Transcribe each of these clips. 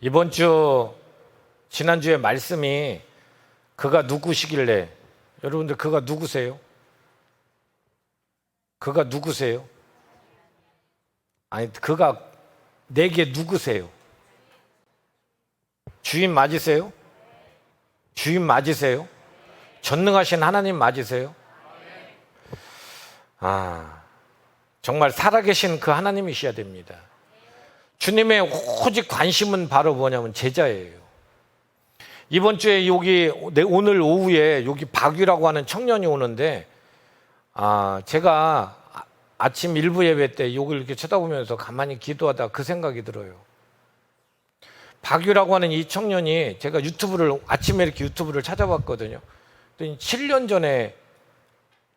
이번 주 지난주에 말씀이 그가 누구시길래, 여러분들 그가 누구세요? 그가 누구세요? 아니, 그가 내게 누구세요? 주인 맞으세요? 주인 맞으세요? 전능하신 하나님 맞으세요? 정말 살아계신 그 하나님이셔야 됩니다. 주님의 오직 관심은 바로 뭐냐면 제자예요. 이번 주에 여기 오늘 오후에 여기 박유라고 하는 청년이 오는데, 제가 아침 일부 예배 때 여기 이렇게 쳐다보면서 가만히 기도하다 그 생각이 들어요. 박유라고 하는 이 청년이, 제가 아침에 이렇게 유튜브를 찾아봤거든요. 7년 전에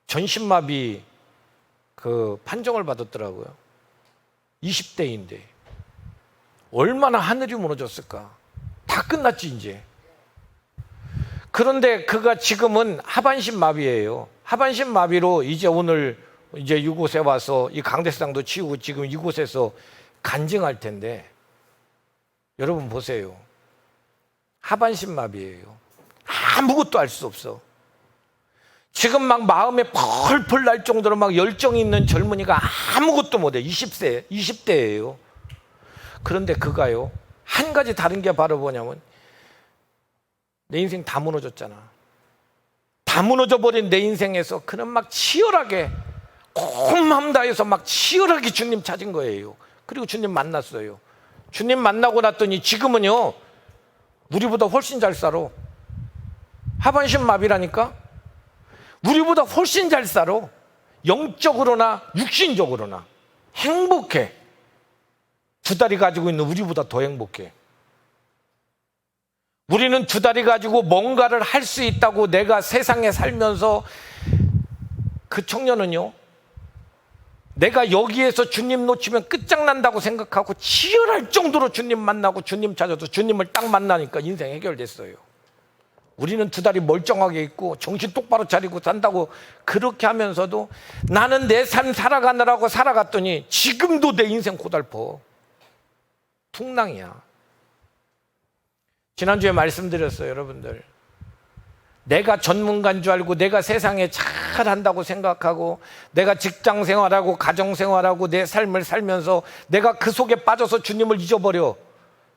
전신마비 그 판정을 받았더라고요. 20대인데 얼마나 하늘이 무너졌을까. 다 끝났지 이제. 그런데 그가 지금은 하반신 마비예요. 하반신 마비로 오늘 이곳에 와서 이 강대상도 치우고 지금 이곳에서 간증할 텐데, 여러분 보세요. 하반신 마비예요. 아무것도 알 수 없어. 지금 막 마음에 펄펄 날 정도로 막 열정이 있는 젊은이가 아무것도 못해. 20대예요. 그런데 그가요, 한 가지 다른 게 바로 뭐냐면, 내 인생 다 무너졌잖아. 다 무너져 버린 내 인생에서 그는 막 치열하게 온 마음 다해서 막 치열하게 주님 찾은 거예요. 그리고 주님 만났어요. 주님 만나고 났더니 지금은요, 우리보다 훨씬 잘 살아. 하반신 마비라니까. 우리보다 훨씬 잘 살아. 영적으로나 육신적으로나 행복해. 두 다리 가지고 있는 우리보다 더 행복해. 우리는 두 다리 가지고 뭔가를 할 수 있다고 내가 세상에 살면서, 그 청년은요, 내가 여기에서 주님 놓치면 끝장난다고 생각하고 치열할 정도로 주님 만나고 주님 찾아서 주님을 딱 만나니까 인생 해결됐어요. 우리는 두 다리 멀쩡하게 있고 정신 똑바로 차리고 산다고 그렇게 하면서도 나는 내 삶 살아가느라고 살아갔더니 지금도 내 인생 고달퍼. 풍랑이야. 지난주에 말씀드렸어요, 여러분들. 내가 전문가인 줄 알고 내가 세상에 잘한다고 생각하고 내가 직장 생활하고 가정 생활하고 내 삶을 살면서 내가 그 속에 빠져서 주님을 잊어버려.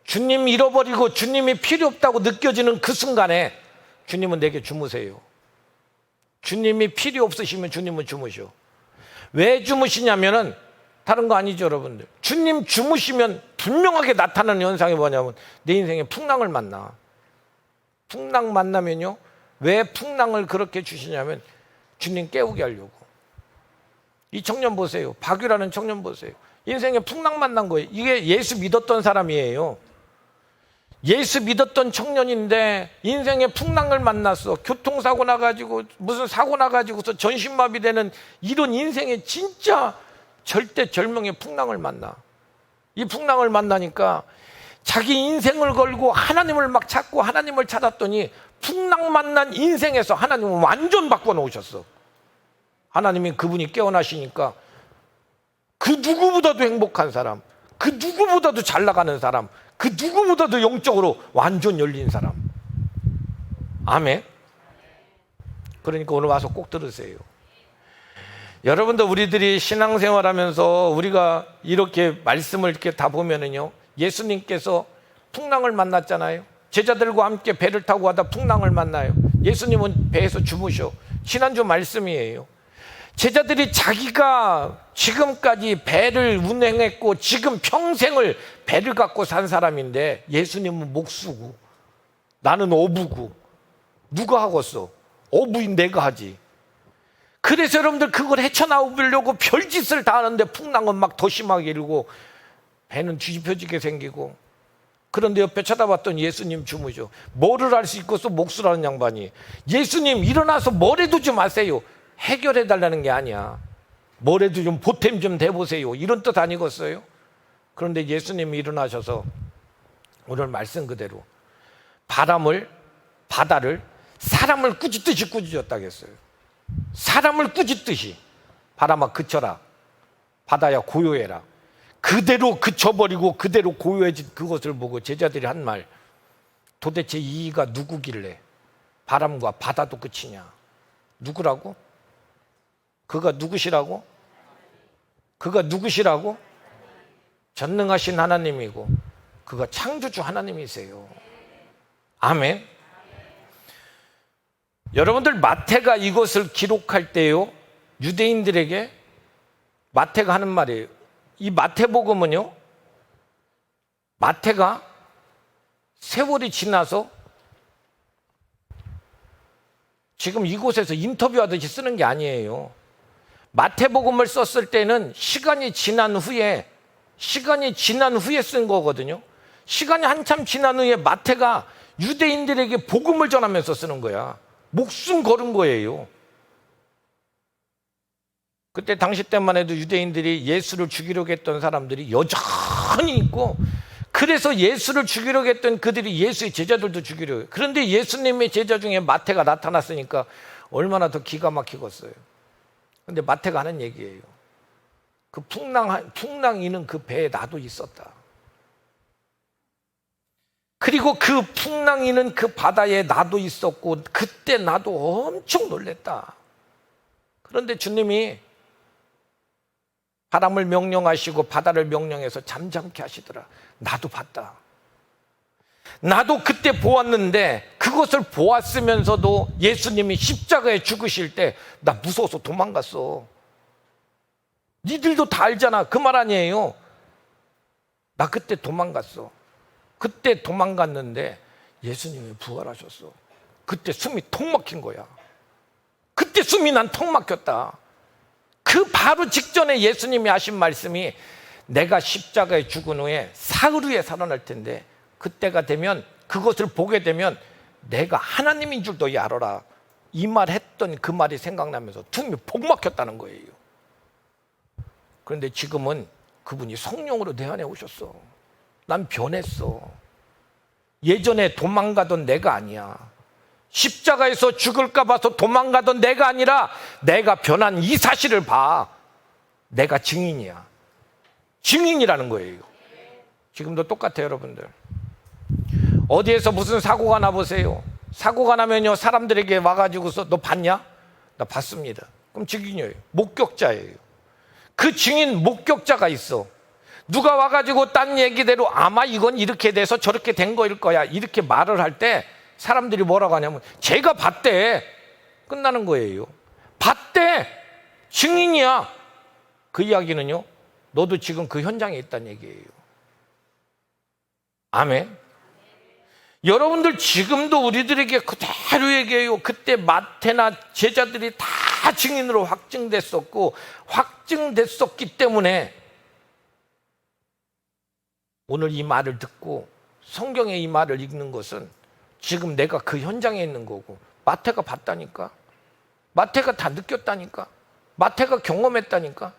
주님 잃어버리고 주님이 필요 없다고 느껴지는 그 순간에 주님은 내게 주무세요. 주님이 필요 없으시면 주님은 주무셔. 왜 주무시냐면은 다른 거 아니죠, 여러분들. 주님 주무시면 분명하게 나타나는 현상이 뭐냐면 내 인생에 풍랑을 만나. 풍랑 만나면요, 왜 풍랑을 그렇게 주시냐면 주님 깨우게 하려고. 이 청년 보세요. 박유라는 청년 보세요. 인생에 풍랑 만난 거예요. 이게 예수 믿었던 사람이에요. 예수 믿었던 청년인데 인생에 풍랑을 만났어. 교통사고 나가지고 무슨 사고 나가지고서 전신마비 되는 이런 인생에 진짜 절대절명의 풍랑을 만나. 이 풍랑을 만나니까 자기 인생을 걸고 하나님을 막 찾고 하나님을 찾았더니 풍랑 만난 인생에서 하나님은 완전 바꿔놓으셨어. 하나님이 그분이 깨어나시니까 그 누구보다도 행복한 사람, 그 누구보다도 잘 나가는 사람, 그 누구보다도 영적으로 완전 열린 사람. 아멘. 그러니까 오늘 와서 꼭 들으세요. 여러분들, 우리들이 신앙생활하면서 우리가 이렇게 말씀을 이렇게 다 보면은요, 예수님께서 풍랑을 만났잖아요. 제자들과 함께 배를 타고 가다 풍랑을 만나요. 예수님은 배에서 주무셔. 지난주 말씀이에요. 제자들이 자기가 지금까지 배를 운행했고 지금 평생을 배를 갖고 산 사람인데 예수님은 목수고 나는 어부고 누가 하겠어? 어부인 내가 하지. 그래서 여러분들 그걸 헤쳐나오려고 별짓을 다 하는데 풍랑은 막 더 심하게 일고 배는 뒤집혀지게 생기고. 그런데 옆에 쳐다봤더니 예수님 주무셔. 뭐를 할 수 있겠어? 목수라는 양반이. 예수님 일어나서 뭐래도 좀 하세요. 해결해 달라는 게 아니야. 뭐래도 좀 보탬 좀 대보세요. 이런 뜻 아니겠어요? 그런데 예수님이 일어나셔서 오늘 말씀 그대로 바다를 사람을 꾸짖듯이 꾸짖었다고 했어요. 사람을 꾸짖듯이. 바람아 그쳐라. 바다야 고요해라. 그대로 그쳐버리고 그대로 고요해진 그것을 보고 제자들이 한 말, 도대체 이 이가 누구길래 바람과 바다도 끝이냐? 누구라고? 그가 누구시라고? 그가 누구시라고? 전능하신 하나님이고 그가 창조주 하나님이세요. 아멘. 여러분들, 마태가 이것을 기록할 때요, 유대인들에게 마태가 하는 말이에요. 이 마태복음은요, 마태가 세월이 지나서 지금 이곳에서 인터뷰하듯이 쓰는 게 아니에요. 마태복음을 썼을 때는 시간이 지난 후에 쓴 거거든요. 시간이 한참 지난 후에 마태가 유대인들에게 복음을 전하면서 쓰는 거야. 목숨 걸은 거예요. 그때 당시 때만 해도 유대인들이 예수를 죽이려고 했던 사람들이 여전히 있고, 그래서 예수를 죽이려고 했던 그들이 예수의 제자들도 죽이려고 해요. 그런데 예수님의 제자 중에 마태가 나타났으니까 얼마나 더 기가 막히겠어요. 그런데 마태가 하는 얘기예요. 그 풍랑이는 그 배에 나도 있었다. 그리고 그 풍랑이는 그 바다에 나도 있었고 그때 나도 엄청 놀랬다. 그런데 주님이 바람을 명령하시고 바다를 명령해서 잠잠케 하시더라. 나도 봤다. 나도 그때 보았는데, 그것을 보았으면서도 예수님이 십자가에 죽으실 때 나 무서워서 도망갔어. 니들도 다 알잖아. 그 말 아니에요. 나 그때 도망갔어. 그때 도망갔는데 예수님이 부활하셨어. 그때 숨이 턱 막힌 거야. 그때 숨이 난 턱 막혔다. 그 바로 직전에 예수님이 하신 말씀이, 내가 십자가에 죽은 후에 사흘 후에 살아날 텐데 그때가 되면, 그것을 보게 되면 내가 하나님인 줄 너희 알아라. 이 말 했던 그 말이 생각나면서 숨이 복 막혔다는 거예요. 그런데 지금은 그분이 성령으로 내 안에 오셨어. 난 변했어. 예전에 도망가던 내가 아니야. 십자가에서 죽을까 봐서 도망가던 내가 아니라 내가 변한 이 사실을 봐. 내가 증인이야. 증인이라는 거예요. 지금도 똑같아요, 여러분들. 어디에서 무슨 사고가 나보세요. 사고가 나면요, 사람들에게 와가지고서 너 봤냐? 나 봤습니다. 그럼 증인이에요. 목격자예요. 그 증인 목격자가 있어. 누가 와가지고 딴 얘기대로 아마 이건 이렇게 돼서 저렇게 된 거일 거야, 이렇게 말을 할 때 사람들이 뭐라고 하냐면 제가 봤대. 끝나는 거예요. 봤대. 증인이야. 그 이야기는요, 너도 지금 그 현장에 있다는 얘기예요. 아멘. 여러분들, 지금도 우리들에게 그대로 얘기해요. 그때 마태나 제자들이 다 증인으로 확증됐었고, 확증됐었기 때문에 오늘 이 말을 듣고 성경의 이 말을 읽는 것은 지금 내가 그 현장에 있는 거고, 마태가 봤다니까, 마태가 다 느꼈다니까, 마태가 경험했다니까.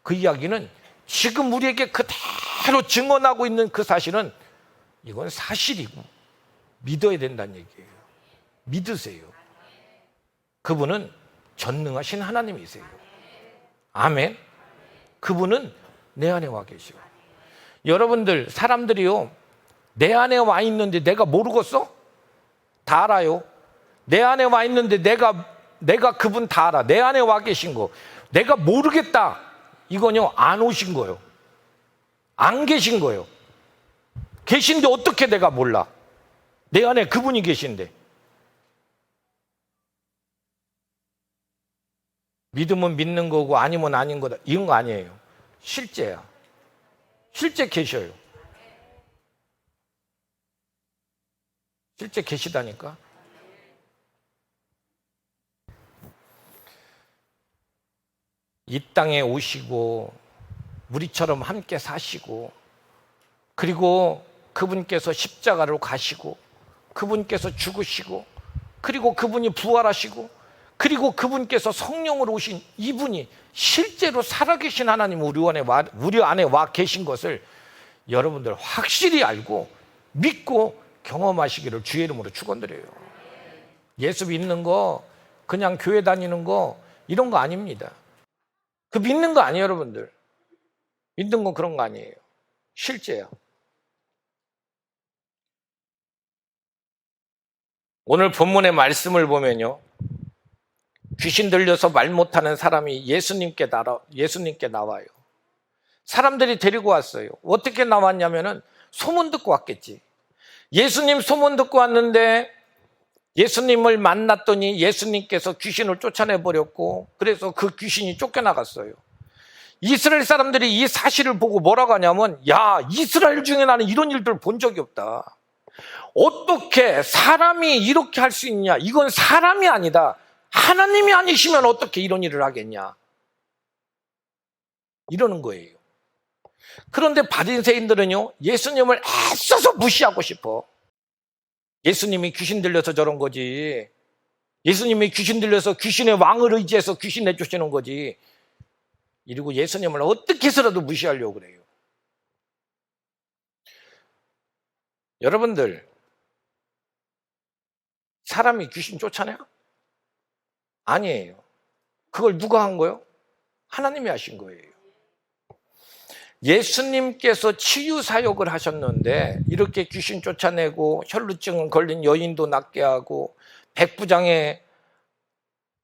그 이야기는 지금 우리에게 그대로 증언하고 있는 그 사실은, 이건 사실이고 믿어야 된다는 얘기예요. 믿으세요. 그분은 전능하신 하나님이세요. 아멘. 그분은 내 안에 와 계셔. 여러분들, 사람들이요, 내 안에 와 있는데 내가 모르겠어? 다 알아요. 내 안에 와 있는데 내가 그분 다 알아. 내 안에 와 계신 거. 내가 모르겠다, 이건요, 안 오신 거예요. 안 계신 거예요. 계신데 어떻게 내가 몰라? 내 안에 그분이 계신데. 믿으면 믿는 거고 아니면 아닌 거다, 이런 거 아니에요. 실제야. 실제 계셔요. 실제 계시다니까. 이 땅에 오시고 우리처럼 함께 사시고, 그리고 그분께서 십자가로 가시고, 그분께서 죽으시고, 그리고 그분이 부활하시고, 그리고 그분께서 성령으로 오신 이분이 실제로 살아계신 하나님 우리 안에 와 계신 것을 여러분들 확실히 알고 믿고 경험하시기를 주의 이름으로 축원드려요. 예수 믿는 거, 그냥 교회 다니는 거, 이런 거 아닙니다. 그 믿는 거 아니에요, 여러분들. 믿는 건 그런 거 아니에요. 실제야. 오늘 본문의 말씀을 보면요, 귀신 들려서 말 못하는 사람이 예수님께 나와요. 사람들이 데리고 왔어요. 어떻게 나왔냐면은 소문 듣고 왔겠지. 예수님 소문 듣고 왔는데 예수님을 만났더니 예수님께서 귀신을 쫓아내버렸고, 그래서 그 귀신이 쫓겨나갔어요. 이스라엘 사람들이 이 사실을 보고 뭐라고 하냐면, 야, 이스라엘 중에 나는 이런 일들 본 적이 없다. 어떻게 사람이 이렇게 할 수 있냐? 이건 사람이 아니다. 하나님이 아니시면 어떻게 이런 일을 하겠냐? 이러는 거예요. 그런데 바리새인들은요, 예수님을 애써서 무시하고 싶어. 예수님이 귀신 들려서 저런 거지. 예수님이 귀신 들려서 귀신의 왕을 의지해서 귀신 내쫓으는 거지. 이러고 예수님을 어떻게 해서라도 무시하려고 그래요. 여러분들, 사람이 귀신 쫓아내요? 아니에요. 그걸 누가 한 거예요? 하나님이 하신 거예요. 예수님께서 치유 사역을 하셨는데 이렇게 귀신 쫓아내고 혈루증 걸린 여인도 낫게 하고 백부장의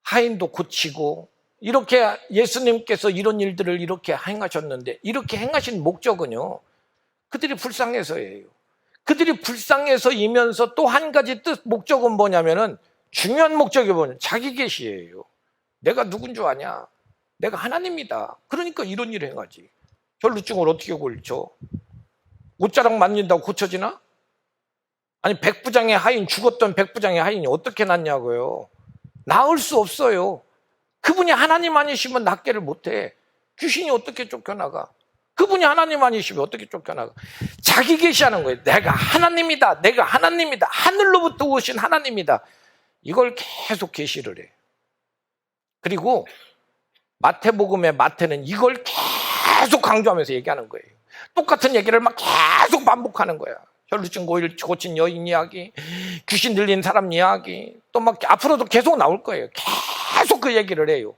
하인도 고치고, 이렇게 예수님께서 이런 일들을 이렇게 행하셨는데, 이렇게 행하신 목적은요, 그들이 불쌍해서예요. 그들이 불쌍해서이면서 또 한 가지 목적은 뭐냐면은, 중요한 목적이 뭐냐, 자기 계시예요. 내가 누군 줄 아냐? 내가 하나님이다. 그러니까 이런 일을 행하지. 혈루증을 어떻게 고쳐? 옷자락 만진다고 고쳐지나? 아니, 백부장의 하인, 죽었던 백부장의 하인이 어떻게 낫냐고요? 나을 수 없어요. 그분이 하나님 아니시면 낫게를 못해. 귀신이 어떻게 쫓겨나가? 그분이 하나님 아니시면 어떻게 쫓겨나가? 자기 계시하는 거예요. 내가 하나님이다. 내가 하나님이다. 하늘로부터 오신 하나님이다. 이걸 계속 계시를 해. 그리고 마태복음의 마태는 이걸 계속 강조하면서 얘기하는 거예요. 똑같은 얘기를 막 계속 반복하는 거야. 혈루증 고친 여인 이야기, 귀신 들린 사람 이야기, 또 막 앞으로도 계속 나올 거예요. 계속 그 얘기를 해요.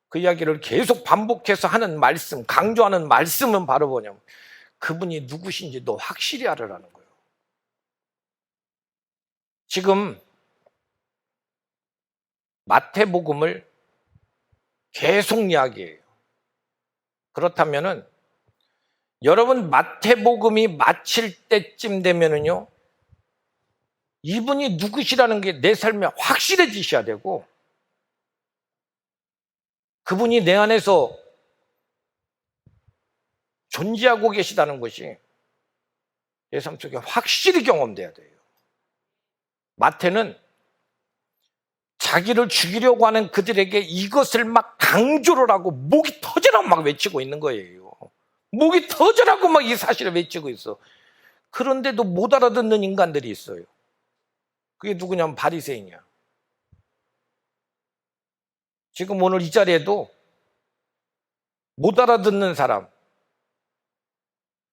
그 이야기를 계속 반복해서 하는 말씀, 강조하는 말씀은 바로 뭐냐면, 그분이 누구신지 너 확실히 알으라는 거예요. 지금 마태복음을 계속 이야기해요. 그렇다면은 여러분, 마태복음이 마칠 때쯤 되면은요, 이분이 누구시라는 게 내 삶에 확실해지셔야 되고, 그분이 내 안에서 존재하고 계시다는 것이 내 삶 속에 확실히 경험돼야 돼요. 마태는 자기를 죽이려고 하는 그들에게 이것을 막 강조를 하고 목이 터지라고 막 외치고 있는 거예요. 목이 터지라고 막 이 사실을 외치고 있어. 그런데도 못 알아듣는 인간들이 있어요. 그게 누구냐면 바리새인이야. 지금 오늘 이 자리에도 못 알아듣는 사람,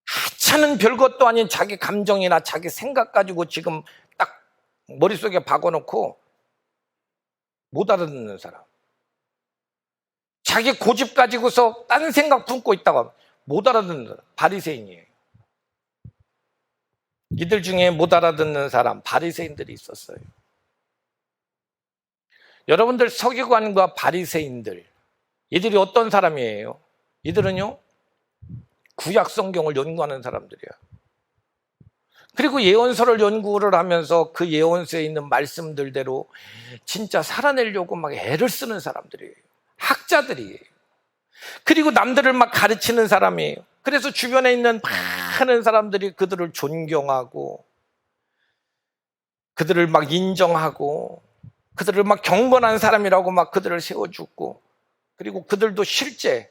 하찮은 별것도 아닌 자기 감정이나 자기 생각 가지고 지금 딱 머릿속에 박아놓고 못 알아듣는 사람, 자기 고집 가지고서 딴 생각 품고 있다고 하면 못 알아듣는 사람, 바리새인이에요. 이들 중에 못 알아듣는 사람, 바리새인들이 있었어요. 여러분들, 서기관과 바리새인들, 이들이 어떤 사람이에요? 이들은요, 구약 성경을 연구하는 사람들이야. 그리고 예언서를 연구를 하면서 그 예언서에 있는 말씀들대로 진짜 살아내려고 막 애를 쓰는 사람들이에요. 학자들이에요. 그리고 남들을 막 가르치는 사람이에요. 그래서 주변에 있는 많은 사람들이 그들을 존경하고, 그들을 막 인정하고, 그들을 막 경건한 사람이라고 막 그들을 세워주고, 그리고 그들도 실제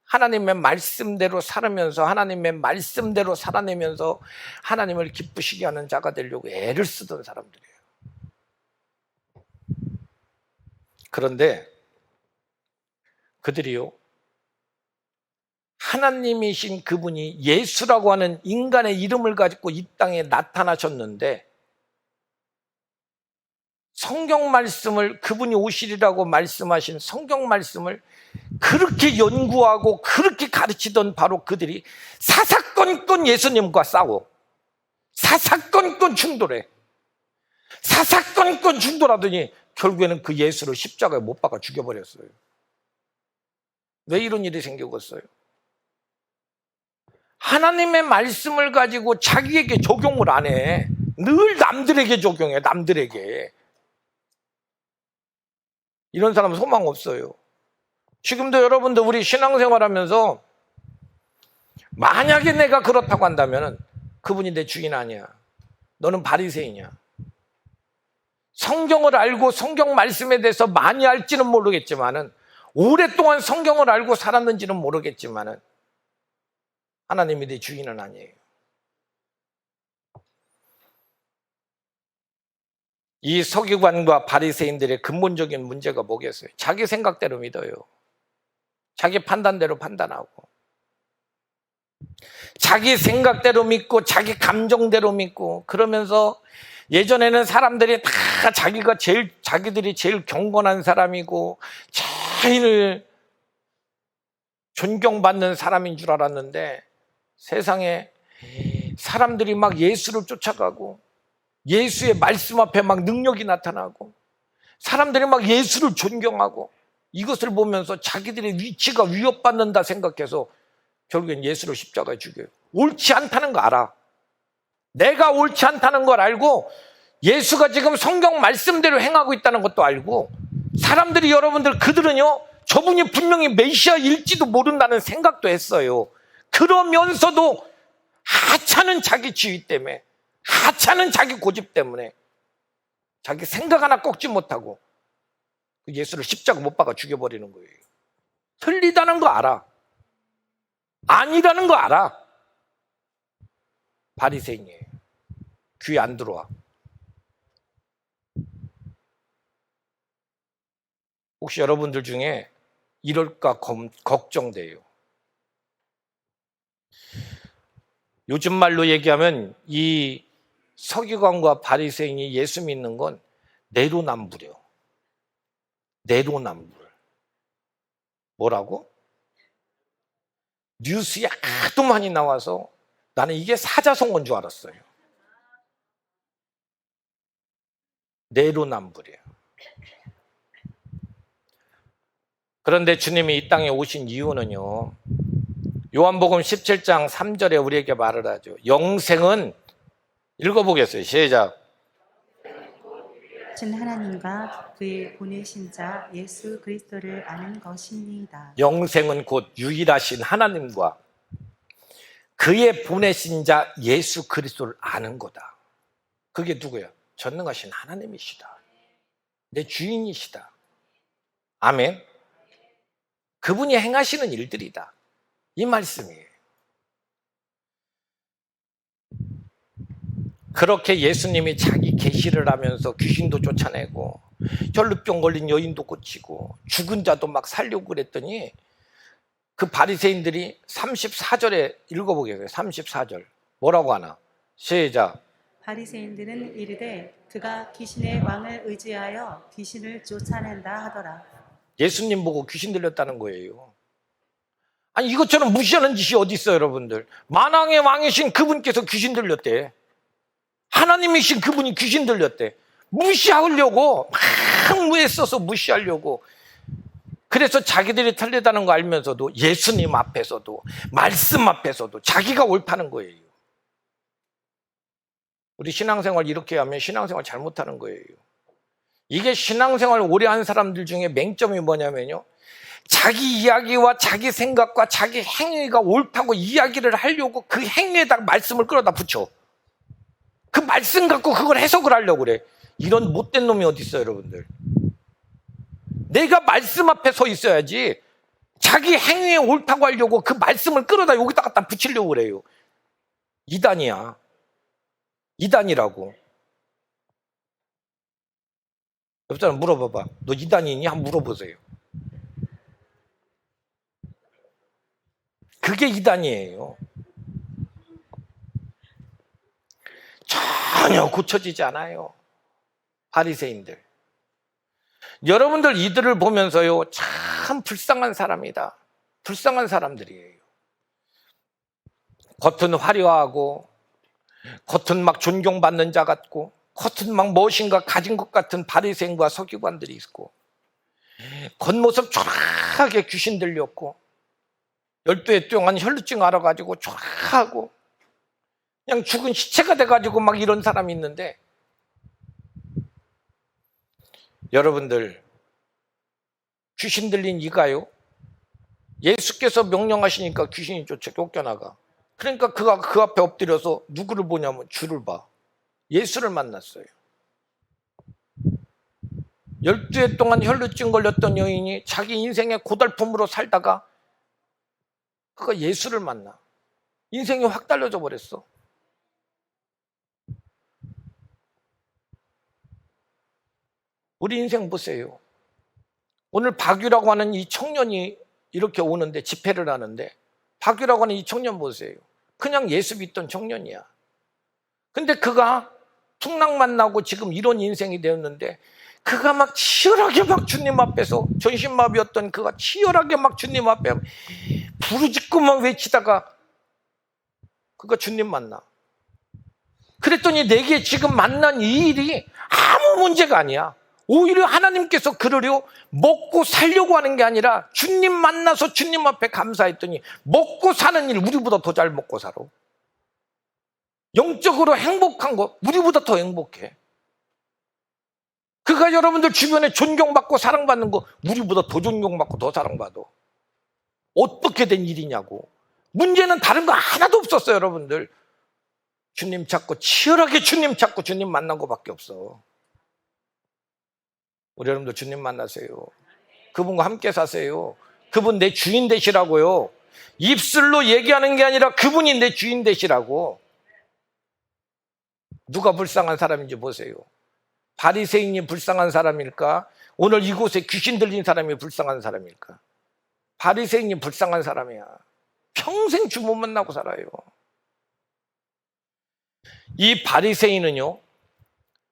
하나님의 말씀대로 살으면서, 하나님의 말씀대로 살아내면서 하나님을 기쁘시게 하는 자가 되려고 애를 쓰던 사람들이에요. 그런데 그들이요, 하나님이신 그분이 예수라고 하는 인간의 이름을 가지고 이 땅에 나타나셨는데, 성경 말씀을, 그분이 오시리라고 말씀하신 성경 말씀을 그렇게 연구하고 그렇게 가르치던 바로 그들이 사사건건 예수님과 싸워. 사사건건 충돌해. 사사건건 충돌하더니 결국에는 그 예수를 십자가에 못 박아 죽여버렸어요. 왜 이런 일이 생겼어요? 하나님의 말씀을 가지고 자기에게 적용을 안 해. 늘 남들에게 적용해, 남들에게. 이런 사람은 소망 없어요. 지금도 여러분들 우리 신앙생활 하면서 만약에 내가 그렇다고 한다면 그분이 내 주인 아니야. 너는 바리새인이야. 성경을 알고 성경 말씀에 대해서 많이 알지는 모르겠지만은, 오랫동안 성경을 알고 살았는지는 모르겠지만은 하나님이 내 주인은 아니에요. 이 서기관과 바리새인들의 근본적인 문제가 뭐겠어요? 자기 생각대로 믿어요. 자기 판단대로 판단하고, 자기 생각대로 믿고, 자기 감정대로 믿고, 그러면서 예전에는 사람들이 다 자기들이 제일 경건한 사람이고 제일 존경받는 사람인 줄 알았는데, 세상에 사람들이 막 예수를 쫓아가고 예수의 말씀 앞에 막 능력이 나타나고 사람들이 막 예수를 존경하고, 이것을 보면서 자기들의 위치가 위협받는다 생각해서 결국엔 예수를 십자가에 죽여요. 옳지 않다는 거 알아. 내가 옳지 않다는 걸 알고 예수가 지금 성경 말씀대로 행하고 있다는 것도 알고, 사람들이, 여러분들, 그들은요, 저분이 분명히 메시아일지도 모른다는 생각도 했어요. 그러면서도 하찮은 자기 지위 때문에, 하찮은 자기 고집 때문에 자기 생각 하나 꺾지 못하고 예수를 십자가 못 박아 죽여버리는 거예요. 틀리다는 거 알아. 아니라는 거 알아. 바리새인이에요. 귀에 안 들어와. 혹시 여러분들 중에 이럴까 걱정돼요. 요즘 말로 얘기하면 이 서기관과 바리새인이 예수 믿는 건 내로남불이요. 내로남불. 뭐라고? 뉴스에 하도 많이 나와서 나는 이게 사자성어인 줄 알았어요. 내로남불이에요. 그런데 주님이 이 땅에 오신 이유는요, 요한복음 17장 3절에 우리에게 말을 하죠. 영생은, 읽어보겠어요. 시작. 신 하나님과 그의 보내신 자 예수 그리스도를 아는 것입니다. 영생은 곧 유일하신 하나님과 그의 보내신 자 예수 그리스도를 아는 거다. 그게 누구야? 전능하신 하나님이시다. 내 주인이시다. 아멘. 그분이 행하시는 일들이다. 이 말씀이에요. 그렇게 예수님이 자기 계시를 하면서 귀신도 쫓아내고 전립병 걸린 여인도 고치고 죽은 자도 막 살려고 그랬더니, 그 바리새인들이 34절에 읽어보겠어요. 34절 뭐라고 하나? 시작. 바리새인들은 이르되 그가 귀신의 왕을 의지하여 귀신을 쫓아낸다 하더라. 예수님 보고 귀신 들렸다는 거예요. 아니, 이것처럼 무시하는 짓이 어디 있어요, 여러분들? 만왕의 왕이신 그분께서 귀신 들렸대. 하나님이신 그분이 귀신 들렸대. 무시하려고 막 애써서 무시하려고. 그래서 자기들이 틀리다는 거 알면서도 예수님 앞에서도 말씀 앞에서도 자기가 옳다는 거예요. 우리 신앙생활 이렇게 하면 신앙생활 잘못하는 거예요. 이게 신앙생활 오래 한 사람들 중에 맹점이 뭐냐면요, 자기 이야기와 자기 생각과 자기 행위가 옳다고 이야기를 하려고 그 행위에다가 말씀을 끌어다 붙여. 그 말씀 갖고 그걸 해석을 하려고 그래. 이런 못된 놈이 어디 있어요, 여러분들? 내가 말씀 앞에 서 있어야지 자기 행위에 옳다고 하려고 그 말씀을 끌어다 여기다 갖다 붙이려고 그래요. 이단이야. 이단이라고. 옆 사람 물어봐봐. 너 이단이니? 한번 물어보세요. 그게 이단이에요. 전혀 고쳐지지 않아요. 바리새인들. 여러분들 이들을 보면서요, 참 불쌍한 사람이다. 불쌍한 사람들이에요. 겉은 화려하고, 겉은 막 존경받는 자 같고, 겉은 막 무엇인가 가진 것 같은 바리새인과 서기관들이 있고, 겉모습 초라하게 귀신 들렸고, 12해 동안 혈루증 알아가지고 초라하고, 그냥 죽은 시체가 돼가지고 막 이런 사람이 있는데, 여러분들, 귀신 들린 이가요, 예수께서 명령하시니까 귀신이 쫓겨나가. 그러니까 그가 그 앞에 엎드려서 누구를 보냐면 주를 봐. 예수를 만났어요. 12해 동안 혈루증 걸렸던 여인이 자기 인생의 고달픔으로 살다가 그가 예수를 만나. 인생이 확 달라져 버렸어. 우리 인생 보세요. 오늘 박유라고 하는 이 청년이 이렇게 오는데, 집회를 하는데, 박유라고 하는 이 청년 보세요. 그냥 예수 믿던 청년이야. 근데 그가 풍랑 만나고 지금 이런 인생이 되었는데, 그가 막 치열하게 막 주님 앞에서, 전신마비였던 그가 치열하게 막 주님 앞에 부르짖고만 외치다가 그가 주님 만나. 그랬더니 내게 지금 만난 이 일이 아무 문제가 아니야. 오히려 하나님께서 그러려 먹고 살려고 하는 게 아니라 주님 만나서 주님 앞에 감사했더니 먹고 사는 일 우리보다 더 잘 먹고 살아. 영적으로 행복한 거 우리보다 더 행복해. 그가 여러분들 주변에 존경받고 사랑받는 거 우리보다 더 존경받고 더 사랑받아. 어떻게 된 일이냐고. 문제는 다른 거 하나도 없었어요. 여러분들 주님 찾고 치열하게 주님 찾고 주님 만난 거밖에 없어. 우리 여러분들 주님 만나세요. 그분과 함께 사세요. 그분 내 주인 되시라고요. 입술로 얘기하는 게 아니라 그분이 내 주인 되시라고. 누가 불쌍한 사람인지 보세요. 바리새인이 불쌍한 사람일까? 오늘 이곳에 귀신 들린 사람이 불쌍한 사람일까? 바리새인이 불쌍한 사람이야. 평생 주 못 만나고 살아요. 이 바리새인은요,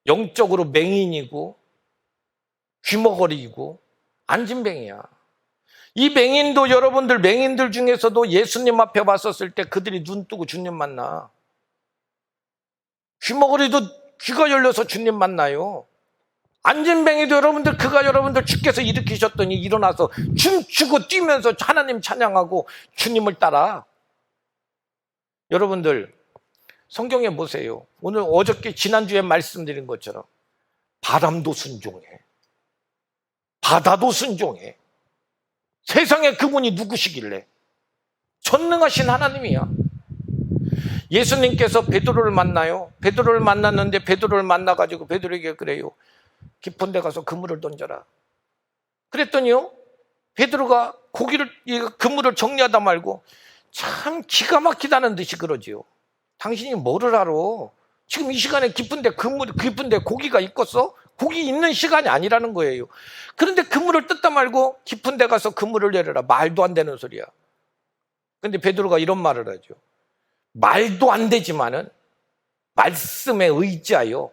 영적으로 맹인이고 귀머거리이고 안진뱅이야. 이 맹인도 여러분들 맹인들 중에서도 예수님 앞에 왔었을 때 그들이 눈 뜨고 주님 만나. 귀머거리도 귀가 열려서 주님 만나요. 안진뱅이도 여러분들 그가 여러분들 주께서 일으키셨더니 일어나서 춤추고 뛰면서 하나님 찬양하고 주님을 따라. 여러분들 성경에 보세요. 오늘 어저께 지난주에 말씀드린 것처럼 바람도 순종해. 바다도 순종해. 세상에 그분이 누구시길래? 전능하신 하나님이야. 예수님께서 베드로를 만나요. 베드로를 만났는데 베드로를 만나가지고 베드로에게 그래요. 깊은 데 가서 그물을 던져라. 그랬더니요, 베드로가 그물을 정리하다 말고 참 기가 막히다는 듯이 그러지요. 당신이 뭐를 알아? 지금 이 시간에 깊은 데 고기가 있겠어? 고기 있는 시간이 아니라는 거예요. 그런데 그물을 뜯다 말고 깊은 데 가서 그물을 내려라. 말도 안 되는 소리야. 근데 베드로가 이런 말을 하죠. 말도 안 되지만은 말씀에 의지하여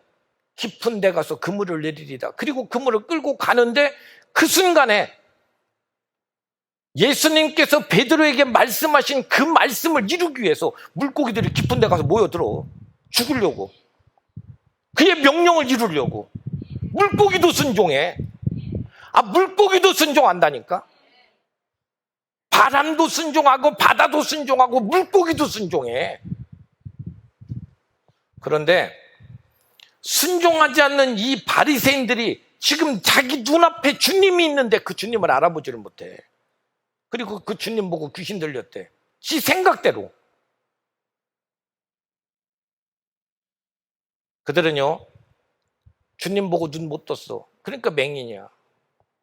깊은 데 가서 그물을 내리리다. 그리고 그물을 끌고 가는데 그 순간에 예수님께서 베드로에게 말씀하신 그 말씀을 이루기 위해서 물고기들이 깊은 데 가서 모여들어. 죽으려고. 그의 명령을 이루려고. 물고기도 순종해. 물고기도 순종한다니까. 바람도 순종하고 바다도 순종하고 물고기도 순종해. 그런데 순종하지 않는 이 바리새인들이 지금 자기 눈앞에 주님이 있는데 그 주님을 알아보지를 못해. 그리고 그 주님 보고 귀신 들렸대. 지 생각대로. 그들은요, 주님 보고 눈 못 떴어. 그러니까 맹인이야.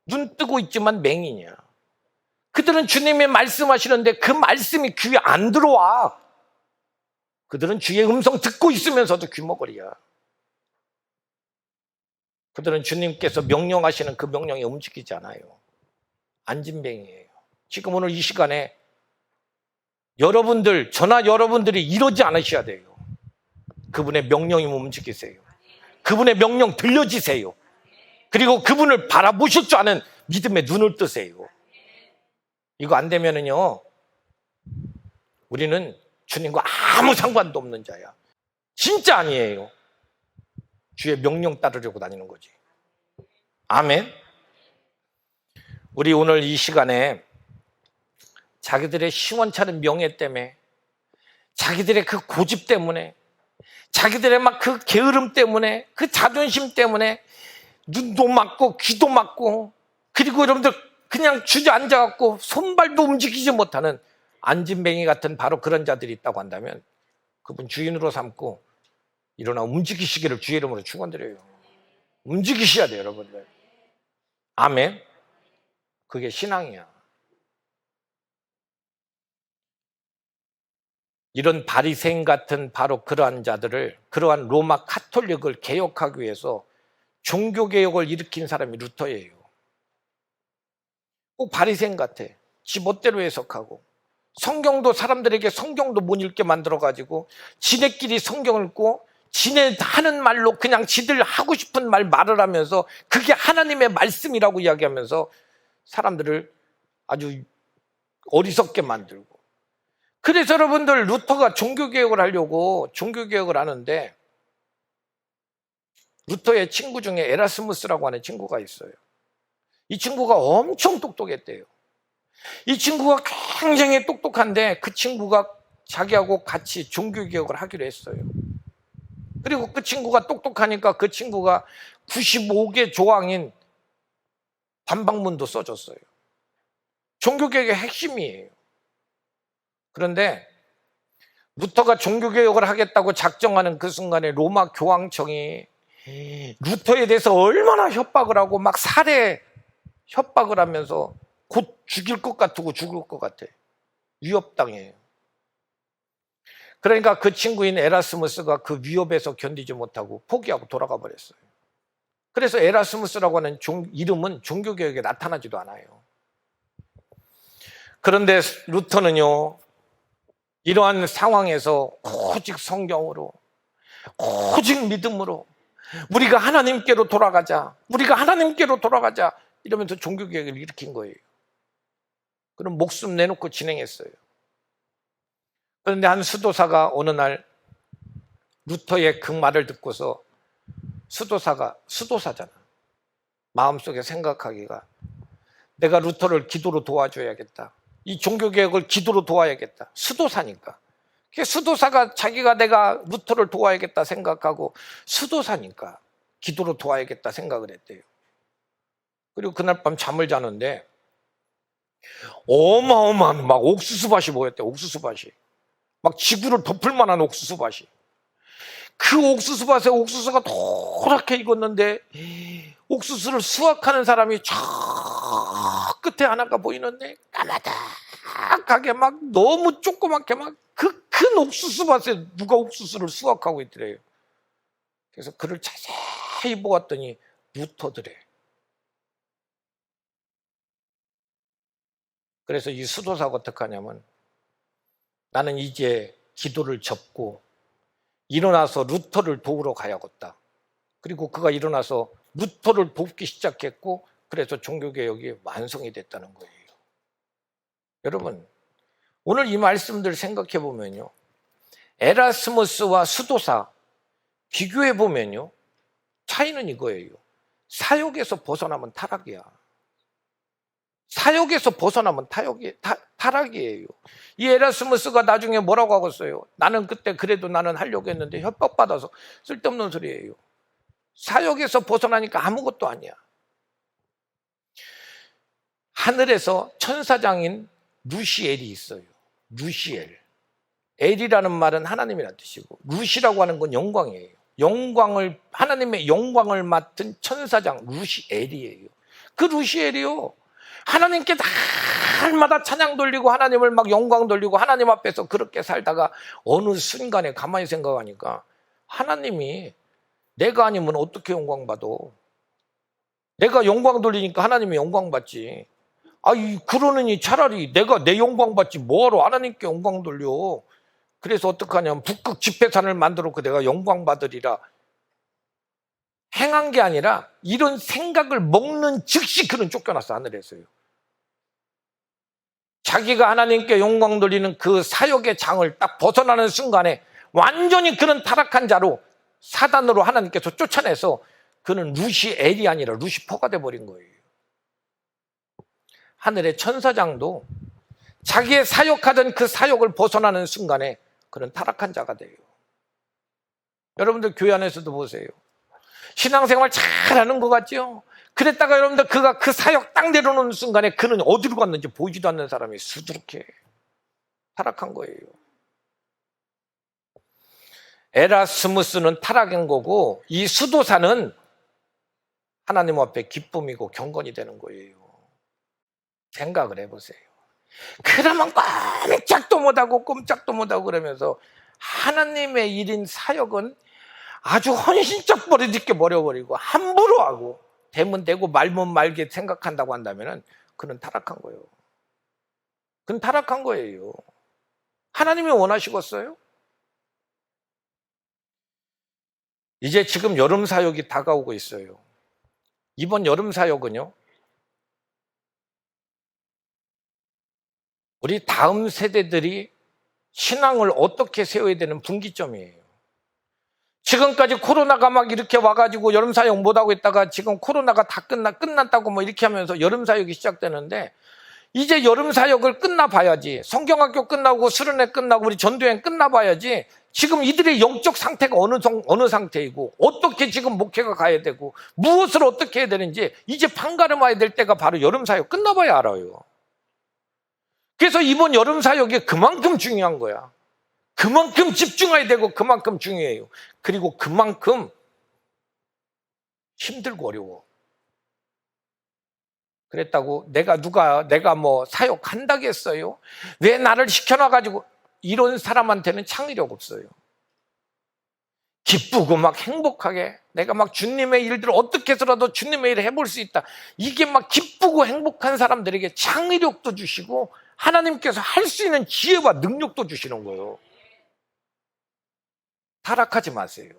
눈 뜨고 있지만 맹인이야. 그들은 주님이 말씀하시는데 그 말씀이 귀에 안 들어와. 그들은 주의 음성 듣고 있으면서도 귀머거리야. 그들은 주님께서 명령하시는 그 명령에 움직이지 않아요. 안진뱅이에요. 지금 오늘 이 시간에 저나 여러분들이 이러지 않으셔야 돼요. 그분의 명령이면 움직이세요. 그분의 명령 들려지세요. 그리고 그분을 바라보실 줄 아는 믿음의 눈을 뜨세요. 이거 안 되면은요, 우리는 주님과 아무 상관도 없는 자야. 진짜 아니에요. 주의 명령 따르려고 다니는 거지. 아멘. 우리 오늘 이 시간에 자기들의 시원찮은 명예 때문에, 자기들의 그 고집 때문에, 자기들의 막 그 게으름 때문에, 그 자존심 때문에 눈도 막고 귀도 막고, 그리고 여러분들 그냥 주저앉아갖고 손발도 움직이지 못하는 안진뱅이 같은 바로 그런 자들이 있다고 한다면 그분 주인으로 삼고 일어나 움직이시기를 주의 이름으로 축원드려요. 움직이셔야 돼요, 여러분들. 아멘. 그게 신앙이야. 이런 바리새인 같은 바로 그러한 자들을, 그러한 로마 카톨릭을 개혁하기 위해서 종교개혁을 일으킨 사람이 루터예요. 꼭 바리새인 같아. 지 멋대로 해석하고, 성경도 사람들에게 성경도 못 읽게 만들어가지고 지네끼리 성경을 읽고 지네 하는 말로 그냥 지들 하고 싶은 말을 하면서 그게 하나님의 말씀이라고 이야기하면서 사람들을 아주 어리석게 만들고. 그래서 여러분들 루터가 종교개혁을 하려고 종교개혁을 하는데, 루터의 친구 중에 에라스무스라고 하는 친구가 있어요. 이 친구가 엄청 똑똑했대요. 이 친구가 굉장히 똑똑한데 그 친구가 자기하고 같이 종교개혁을 하기로 했어요. 그리고 그 친구가 똑똑하니까 그 친구가 95개 조항인 반박문도 써줬어요. 종교개혁의 핵심이에요. 그런데 루터가 종교개혁을 하겠다고 작정하는 그 순간에 로마 교황청이 루터에 대해서 얼마나 협박을 하고 막 살해 협박을 하면서 곧 죽일 것 같고 죽을 것 같아. 위협당해요. 그러니까 그 친구인 에라스무스가 그 위협에서 견디지 못하고 포기하고 돌아가 버렸어요. 그래서 에라스무스라고 하는 이름은 종교개혁에 나타나지도 않아요. 그런데 루터는요, 이러한 상황에서 오직 성경으로, 오직 믿음으로 우리가 하나님께로 돌아가자, 우리가 하나님께로 돌아가자 이러면서 종교개혁을 일으킨 거예요. 그럼 목숨 내놓고 진행했어요. 그런데 한 수도사가 어느 날 루터의 그 말을 듣고서, 수도사잖아, 마음속에 생각하기가, 내가 루터를 기도로 도와줘야겠다, 이 종교개혁을 기도로 도와야겠다. 수도사니까. 수도사가 자기가 내가 루터를 도와야겠다 생각하고, 수도사니까 기도로 도와야겠다 생각을 했대요. 그리고 그날 밤 잠을 자는데 어마어마한 막 옥수수밭이 보였대. 옥수수밭이 막 지구를 덮을 만한 옥수수밭이. 그 옥수수밭에 옥수수가 노랗게 익었는데 옥수수를 수확하는 사람이 저 끝에 하나가 보이는데 까마득하게 막 너무 조그맣게 막 그 큰 옥수수밭에 누가 옥수수를 수확하고 있더래요. 그래서 그를 자세히 보았더니 루터더래. 그래서 이 수도사가 어떻게 하냐면, 나는 이제 기도를 접고 일어나서 루터를 도우러 가야겠다. 그리고 그가 일어나서 루터를 돕기 시작했고, 그래서 종교개혁이 완성이 됐다는 거예요. 여러분, 오늘 이 말씀들 생각해 보면요, 에라스무스와 수도사 비교해 보면요, 차이는 이거예요. 사역에서 벗어나면 타락이야. 사역에서 벗어나면 타락이에요. 이 에라스무스가 나중에 뭐라고 하겠어요? 나는 그때 그래도 나는 하려고 했는데 협박받아서, 쓸데없는 소리예요. 사역에서 벗어나니까 아무것도 아니야. 하늘에서 천사장인 루시엘이 있어요. 루시엘. 엘이라는 말은 하나님이라는 뜻이고, 루시라고 하는 건 영광이에요. 하나님의 영광을 맡은 천사장 루시엘이에요. 그 루시엘이요, 하나님께 날마다 찬양 돌리고 하나님을 막 영광 돌리고 하나님 앞에서 그렇게 살다가 어느 순간에 가만히 생각하니까, 하나님이 내가 아니면 어떻게 영광 받아? 내가 영광 돌리니까 하나님이 영광 받지. 그러느니 차라리 내가 내 영광 받지 뭐하러 하나님께 영광 돌려. 그래서 어떡하냐면 북극 집회산을 만들었고 내가 영광 받으리라. 행한 게 아니라 이런 생각을 먹는 즉시 그는 쫓겨났어, 하늘에서요. 자기가 하나님께 영광 돌리는 그 사역의 장을 딱 벗어나는 순간에 완전히 그는 타락한 자로 사단으로 하나님께서 쫓아내서 그는 루시엘이 아니라 루시퍼가 돼버린 거예요. 하늘의 천사장도 자기의 사역하던 그 사역을 벗어나는 순간에 그는 타락한 자가 돼요. 여러분들 교회 안에서도 보세요. 신앙생활 잘하는 것 같죠? 그랬다가 여러분들 그가 그 사역 딱 내려놓는 순간에 그는 어디로 갔는지 보이지도 않는 사람이 수두룩해 타락한 거예요. 에라스무스는 타락한 거고 이 수도사는 하나님 앞에 기쁨이고 경건이 되는 거예요. 생각을 해보세요. 그러면 꼼짝도 못하고 그러면서 하나님의 일인 사역은 아주 헌신적 버릇있게 버려버리고 함부로 하고 되면 되고 말면 말게 생각한다고 한다면 그는 타락한 거예요. 그는 타락한 거예요. 하나님이 원하시겠어요? 이제 지금 여름 사역이 다가오고 있어요. 이번 여름 사역은요, 우리 다음 세대들이 신앙을 어떻게 세워야 되는 분기점이에요. 지금까지 코로나가 막 이렇게 와가지고 여름 사역 못하고 있다가 지금 코로나가 다 끝났다고 뭐 이렇게 하면서 여름 사역이 시작되는데 이제 여름 사역을 끝나봐야지. 성경학교 끝나고 수련회 끝나고 우리 전도여행 끝나봐야지. 지금 이들의 영적 상태가 어느 상태이고 어떻게 지금 목회가 가야 되고 무엇을 어떻게 해야 되는지 이제 판가름 와야 될 때가 바로 여름 사역 끝나봐야 알아요. 그래서 이번 여름 사역이 그만큼 중요한 거야. 그만큼 집중해야 되고 그만큼 중요해요. 그리고 그만큼 힘들고 어려워. 그랬다고 내가 뭐 사역한다겠어요? 왜 나를 시켜놔가지고 이런 사람한테는 창의력 없어요. 기쁘고 막 행복하게 내가 막 주님의 일들을 어떻게 해서라도 주님의 일을 해볼 수 있다. 이게 막 기쁘고 행복한 사람들에게 창의력도 주시고 하나님께서 할 수 있는 지혜와 능력도 주시는 거예요. 타락하지 마세요.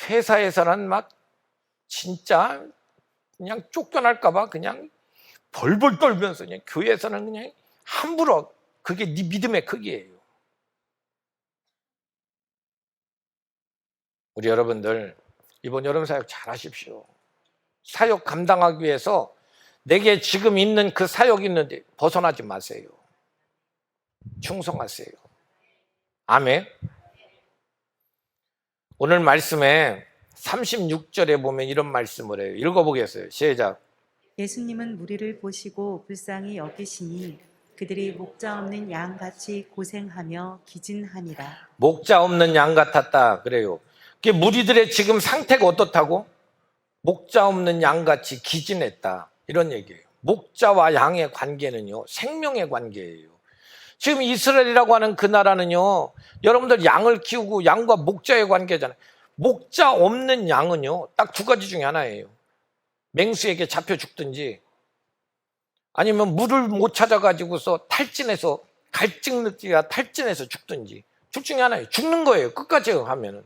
회사에서는 막 진짜 그냥 쫓겨날까봐 그냥 벌벌 떨면서 그냥 교회에서는 그냥 함부로 그게 네 믿음의 크기예요. 우리 여러분들 이번 여름 사역 잘 하십시오. 사역 감당하기 위해서 내게 지금 있는 그 사역이 있는데 벗어나지 마세요. 충성하세요. 아멘. 오늘 말씀에 36절에 보면 이런 말씀을 해요. 읽어보겠어요. 시작. 예수님은 무리를 보시고 불쌍히 여기시니 그들이 목자 없는 양같이 고생하며 기진하니라. 목자 없는 양 같았다 그래요. 그게 무리들의 지금 상태가 어떻다고? 목자 없는 양같이 기진했다 이런 얘기예요. 목자와 양의 관계는요 생명의 관계예요. 지금 이스라엘이라고 하는 그 나라는요 여러분들 양을 키우고 양과 목자의 관계잖아요. 목자 없는 양은요 딱 두 가지 중에 하나예요. 맹수에게 잡혀 죽든지 아니면 물을 못 찾아가지고서 탈진해서 갈증 느끼가 탈진해서 죽든지 둘 중에 하나예요. 죽는 거예요. 끝까지 하면은.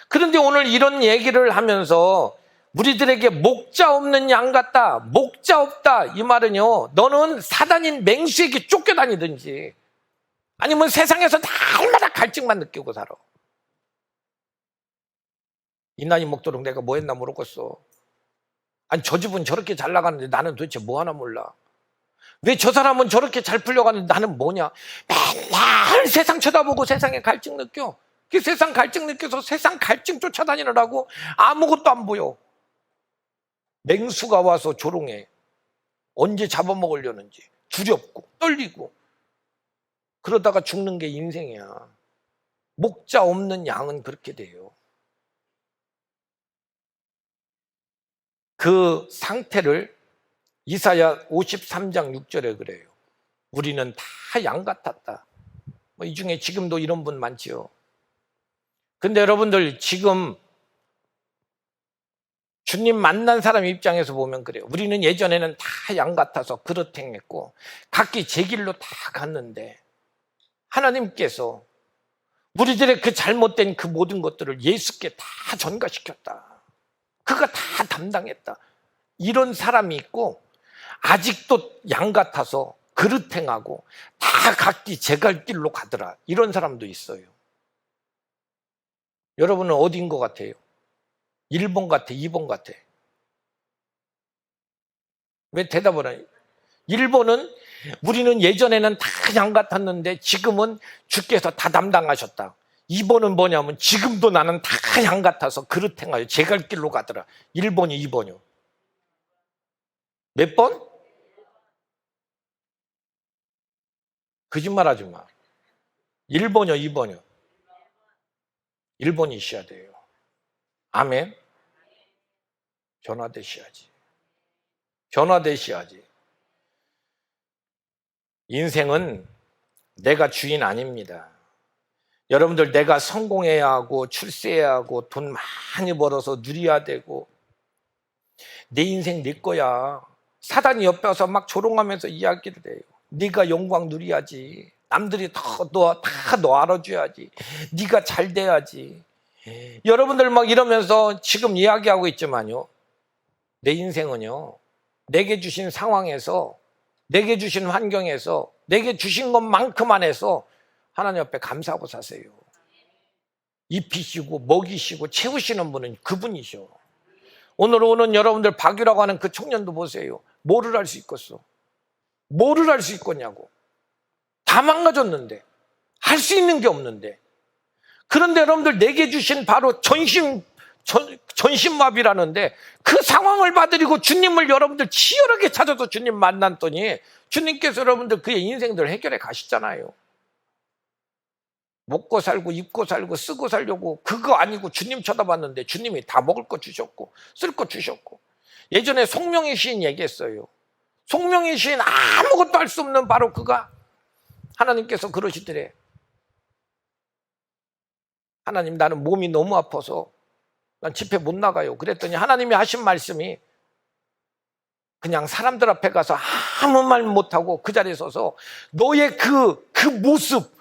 그런데 오늘 이런 얘기를 하면서 우리들에게 목자 없는 양 같다, 목자 없다 이 말은요 너는 사단인 맹수에게 쫓겨다니든지 아니면 세상에서 날마다 갈증만 느끼고 살아. 이 나이 먹도록 내가 뭐 했나 모르겠어. 아니 저 집은 저렇게 잘 나가는데 나는 도대체 뭐 하나 몰라. 왜 저 사람은 저렇게 잘 풀려가는데 나는 뭐냐. 맨날 세상 쳐다보고 세상에 갈증 느껴. 그 세상 갈증 느껴서 세상 갈증 쫓아다니느라고 아무것도 안 보여. 맹수가 와서 조롱해. 언제 잡아먹으려는지 두렵고 떨리고 그러다가 죽는 게 인생이야. 목자 없는 양은 그렇게 돼요. 그 상태를 이사야 53장 6절에 그래요. 우리는 다 양 같았다. 뭐 이 중에 지금도 이런 분 많지요. 근데 여러분들 지금 주님 만난 사람 입장에서 보면 그래요. 우리는 예전에는 다 양 같아서 그릇 행했고 각기 제 길로 다 갔는데 하나님께서 우리들의 그 잘못된 그 모든 것들을 예수께 다 전가시켰다. 그가 다 담당했다. 이런 사람이 있고, 아직도 양 같아서 그릇 행하고 다 각기 제 갈 길로 가더라. 이런 사람도 있어요. 여러분은 어디인 것 같아요? 1번 같아, 2번 같아? 왜 대답을 해요? 1번은 우리는 예전에는 다 양 같았는데 지금은 주께서 다 담당하셨다. 2번은 뭐냐면 지금도 나는 다 양 같아서 그릇 행하여 제 갈 길로 가더라. 1번이 2번이요. 몇 번? 거짓말하지 마. 1번이요, 2번이요? 1번이셔야 돼요. 아멘. 변화되셔야지. 변화되셔야지. 인생은 내가 주인 아닙니다. 여러분들, 내가 성공해야 하고 출세해야 하고 돈 많이 벌어서 누려야 되고 내 인생 내 거야. 사단이 옆에 와서 막 조롱하면서 이야기를 해요. 네가 영광 누려야지. 남들이 다 너 알아줘야지. 네가 잘 돼야지. 여러분들 막 이러면서 지금 이야기하고 있지만요, 내 인생은요, 내게 주신 상황에서, 내게 주신 환경에서, 내게 주신 것만큼 안에서 하나님 앞에 감사하고 사세요. 입히시고 먹이시고 채우시는 분은 그분이셔. 오늘 오는 여러분들 박유라고 하는 그 청년도 보세요. 뭐를 할 수 있겠어? 뭐를 할 수 있겠냐고. 다 망가졌는데, 할 수 있는 게 없는데. 그런데 여러분들 내게 주신 바로 전신마비라는데 그 상황을 받으리고 주님을 여러분들 치열하게 찾아서 주님 만났더니 주님께서 여러분들 그의 인생들 해결해 가시잖아요. 먹고 살고 입고 살고 쓰고 살려고 그거 아니고 주님 쳐다봤는데 주님이 다 먹을 거 주셨고 쓸 거 주셨고. 예전에 송명희 시인 얘기했어요. 송명희 시인 아무것도 할 수 없는 바로 그가 하나님께서 그러시더래. 하나님, 나는 몸이 너무 아파서 난 집회 못 나가요. 그랬더니 하나님이 하신 말씀이 그냥 사람들 앞에 가서 아무 말 못하고 그 자리에 서서 너의 그 모습,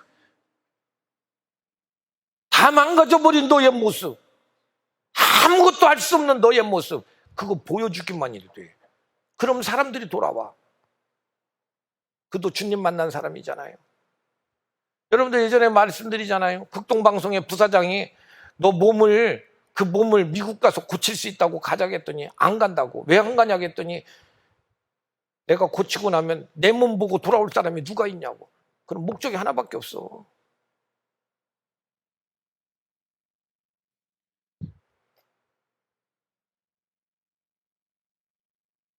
다 망가져버린 너의 모습, 아무것도 할 수 없는 너의 모습, 그거 보여주기만 해도 돼. 그럼 사람들이 돌아와. 그도 주님 만난 사람이잖아요. 여러분들 예전에 말씀드리잖아요. 극동방송의 부사장이 너 그 몸을 미국 가서 고칠 수 있다고 가자고 했더니 안 간다고. 왜 안 가냐고 했더니 내가 고치고 나면 내 몸 보고 돌아올 사람이 누가 있냐고. 그럼 목적이 하나밖에 없어.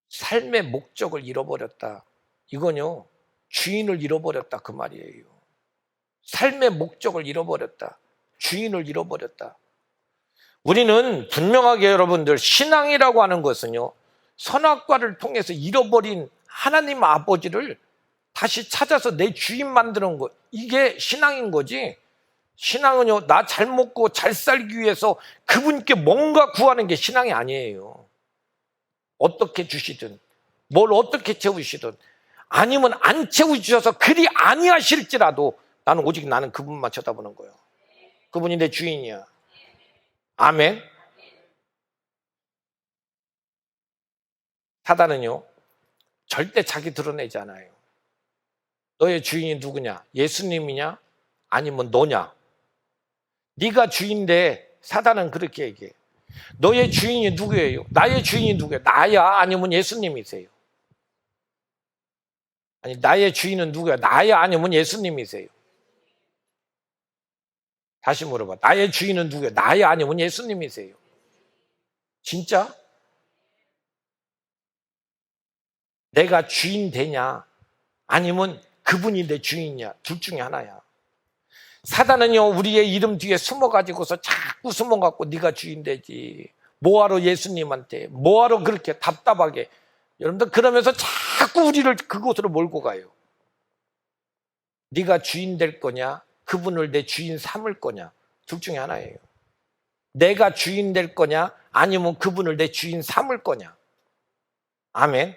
삶의 목적을 잃어버렸다. 이건요, 주인을 잃어버렸다 그 말이에요. 삶의 목적을 잃어버렸다. 주인을 잃어버렸다. 우리는 분명하게 여러분들 신앙이라고 하는 것은요, 선악과를 통해서 잃어버린 하나님 아버지를 다시 찾아서 내 주인 만드는 것, 이게 신앙인 거지. 신앙은요, 나 잘 먹고 잘 살기 위해서 그분께 뭔가 구하는 게 신앙이 아니에요. 어떻게 주시든 뭘 어떻게 채우시든, 아니면 안 채우셔서 그리 아니하실지라도 나는 그분만 쳐다보는 거예요. 그분이 내 주인이야. 아멘. 사단은요, 절대 자기 드러내지 않아요. 너의 주인이 누구냐? 예수님이냐? 아니면 너냐? 네가 주인인데 사단은 그렇게 얘기해. 너의 주인이 누구예요? 나의 주인이 누구예요? 나야? 아니면 예수님이세요? 아니, 나의 주인은 누구야? 나야? 아니면 예수님이세요? 다시 물어봐. 나의 주인은 누구야? 나야? 아니면 예수님이세요? 진짜? 내가 주인 되냐? 아니면 그분이 내 주인이냐? 둘 중에 하나야. 사단은요, 우리의 이름 뒤에 숨어가지고서 자꾸 숨어갖고 네가 주인 되지. 뭐하러 예수님한테, 뭐하러 그렇게 답답하게. 여러분들 그러면서 자꾸 우리를 그곳으로 몰고 가요. 네가 주인 될 거냐, 그분을 내 주인 삼을 거냐, 둘 중에 하나예요. 내가 주인 될 거냐, 아니면 그분을 내 주인 삼을 거냐. 아멘.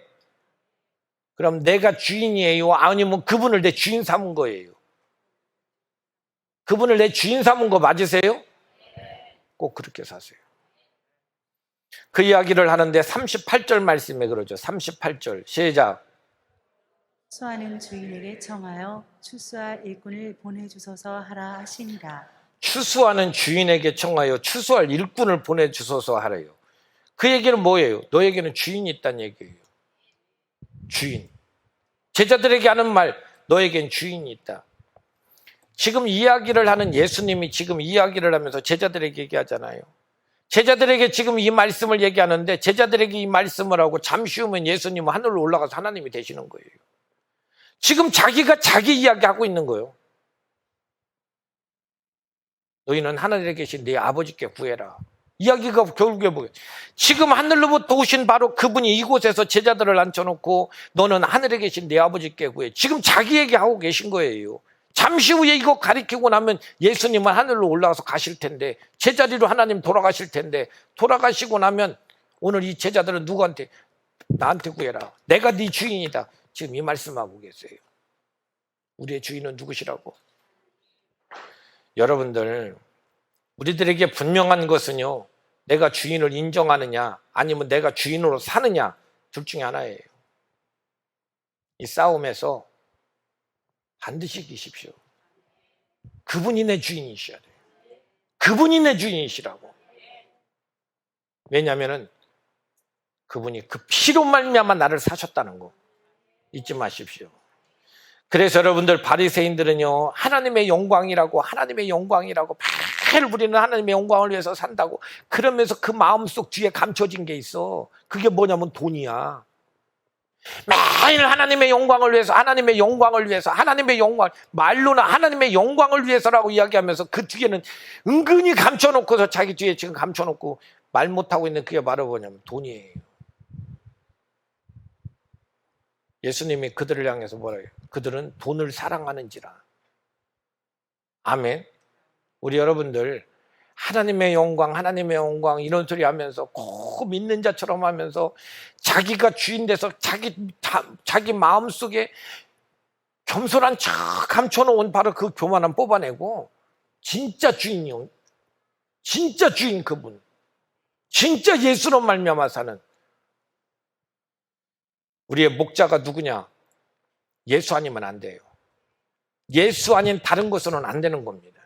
그럼 내가 주인이에요, 아니면 그분을 내 주인 삼은 거예요? 그분을 내 주인 삼은 거 맞으세요? 꼭 그렇게 사세요. 그 이야기를 하는데 38절 말씀에 그러죠. 38절 시작. 추수하는 주인에게 청하여 추수할 일꾼을 보내주소서 하라 하시니라. 추수하는 주인에게 청하여 추수할 일꾼을 보내주소서 하래요. 그 얘기는 뭐예요? 너에게는 주인이 있다는 얘기예요. 주인. 제자들에게 하는 말, 너에겐 주인이 있다. 지금 이야기를 하는 예수님이 지금 이야기를 하면서 제자들에게 얘기하잖아요. 제자들에게 지금 이 말씀을 얘기하는데 제자들에게 이 말씀을 하고 잠시 후면 예수님은 하늘로 올라가서 하나님이 되시는 거예요. 지금 자기가 자기 이야기하고 있는 거예요. 너희는 하늘에 계신 네 아버지께 구해라. 이야기가 결국에 뭐예요? 지금 하늘로부터 오신 바로 그분이 이곳에서 제자들을 앉혀놓고 너는 하늘에 계신 네 아버지께 구해. 지금 자기 얘기하고 계신 거예요. 잠시 후에 이거 가리키고 나면 예수님은 하늘로 올라가서 가실 텐데 제자리로 하나님 돌아가실 텐데 돌아가시고 나면 오늘 이 제자들은 누구한테? 나한테 구해라. 내가 네 주인이다. 지금 이 말씀하고 계세요. 우리의 주인은 누구시라고? 여러분들, 우리들에게 분명한 것은요, 내가 주인을 인정하느냐 아니면 내가 주인으로 사느냐 둘 중에 하나예요. 이 싸움에서 반드시 이기십시오. 그분이 내 주인이셔야 돼요. 그분이 내 주인이시라고. 왜냐하면 그분이 그 피로 말미암아 나를 사셨다는 거 잊지 마십시오. 그래서 여러분들 바리새인들은요, 하나님의 영광이라고 매일 우리는 하나님의 영광을 위해서 산다고 그러면서 그 마음속 뒤에 감춰진 게 있어. 그게 뭐냐면 돈이야. 매일 하나님의 영광을 위해서 하나님의 영광, 말로는 하나님의 영광을 위해서라고 이야기하면서 그 뒤에는 은근히 감춰놓고서 자기 뒤에 지금 감춰놓고 말 못하고 있는 그게 바로 뭐냐면 돈이에요. 예수님이 그들을 향해서 뭐라 해요? 그들은 돈을 사랑하는지라. 아멘. 우리 여러분들 하나님의 영광 이런 소리 하면서 꼭 믿는 자처럼 하면서 자기가 주인 돼서 자기 마음속에 겸손한 척 감춰놓은 바로 그 교만함 뽑아내고 진짜 주인이요. 진짜 주인 그분. 진짜 예수로 말미암아 사는 우리의 목자가 누구냐? 예수 아니면 안 돼요. 예수 아닌 다른 것으로는 안 되는 겁니다.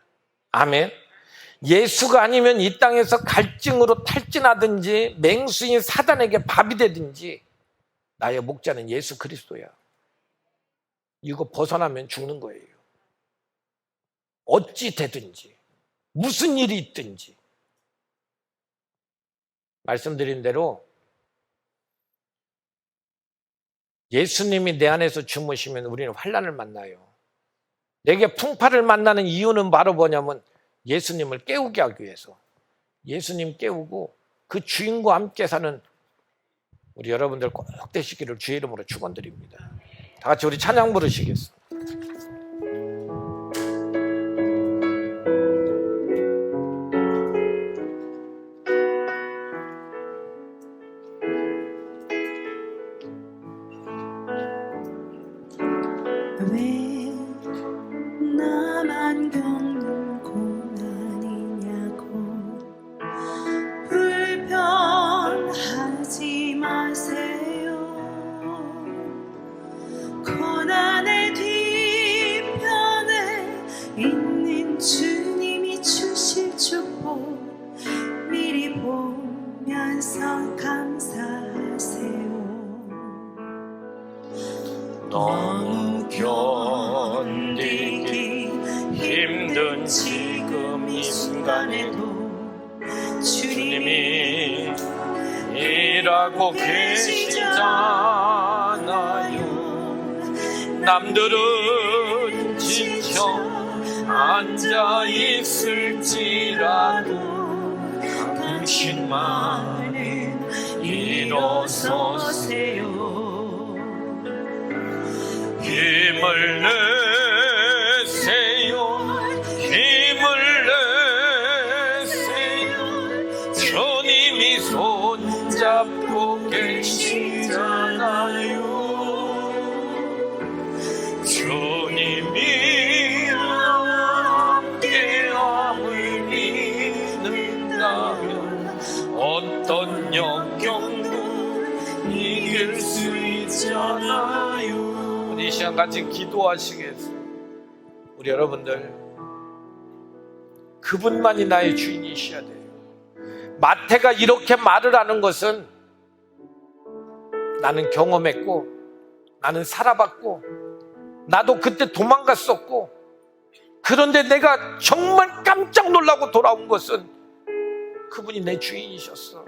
아멘. 예수가 아니면 이 땅에서 갈증으로 탈진하든지 맹수인 사단에게 밥이 되든지 나의 목자는 예수 그리스도야. 이거 벗어나면 죽는 거예요. 어찌 되든지 무슨 일이 있든지 말씀드린 대로 예수님이 내 안에서 주무시면 우리는 환난을 만나요. 내게 풍파를 만나는 이유는 바로 뭐냐면 예수님을 깨우게 하기 위해서. 예수님 깨우고 그 주인과 함께 사는 우리 여러분들 꼭 되시기를 주의 이름으로 축원드립니다. 다 같이 우리 찬양 부르시겠습니다. 왜 나만 겪는 고난이냐고 불평하지 마세요. 고난의 뒤편에 있는 주님이 주실 축복 미리 보면서 감사하세요. 너무 견디기 힘든 지금 이 순간에도 주님이 일하고 계시잖아요. 남들은 지쳐 앉아 있을지라도 당신만은 일어서세요. 힘을 내세요. 주님이 손잡고 계시잖아요. 주님이 함께 같이 기도하시겠어요? 우리 여러분들, 그분만이 나의 주인이셔야 돼요. 마태가 이렇게 말을 하는 것은 나는 경험했고, 나는 살아봤고, 나도 그때 도망갔었고, 그런데 내가 정말 깜짝 놀라고 돌아온 것은 그분이 내 주인이셨어.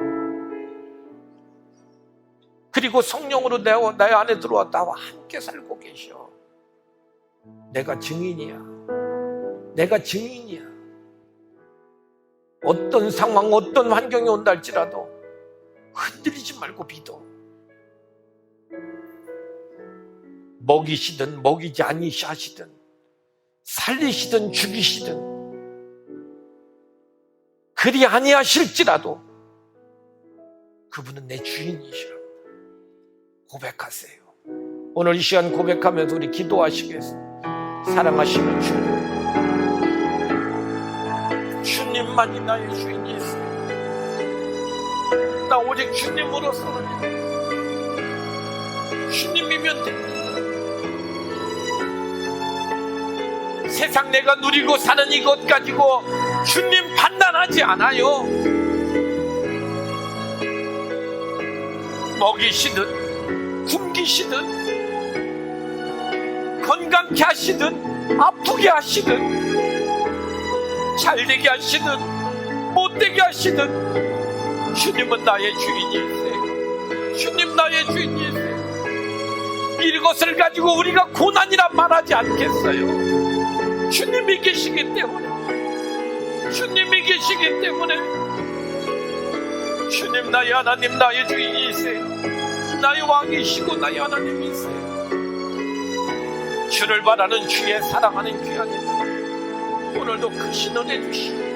그리고 성령으로 내 안에 들어와 나와 함께 살고 계셔. 내가 증인이야. 내가 증인이야. 어떤 상황, 어떤 환경이 온다 할지라도 흔들리지 말고 믿어. 먹이시든 먹이지 아니하시든, 살리시든 죽이시든, 그리 아니하실지라도 그분은 내 주인이시라고 고백하세요. 오늘 이 시간 고백하면서 우리 기도하시겠습니다. 사랑하시는 주님, 주님만이 나의 주인이세요. 나 오직 주님으로서는 주님이면 됩니다. 세상 내가 누리고 사는 이것 가지고 주님 판단하지 않아요. 먹이시든 굶기시든 건강케 하시든 아프게 하시든 잘되게 하시든 못되게 하시든 주님은 나의 주인이세요. 주님 나의 주인이세요. 이것을 가지고 우리가 고난이라 말하지 않겠어요. 주님이 계시기 때문에, 주님이 계시기 때문에, 주님 나의 하나님, 나의 주인이세요. 나의 왕이시고 나의 하나님이세요. 주를 바라는 주의 사랑하는 귀한이들, 오늘도 크신 은혜 주시고,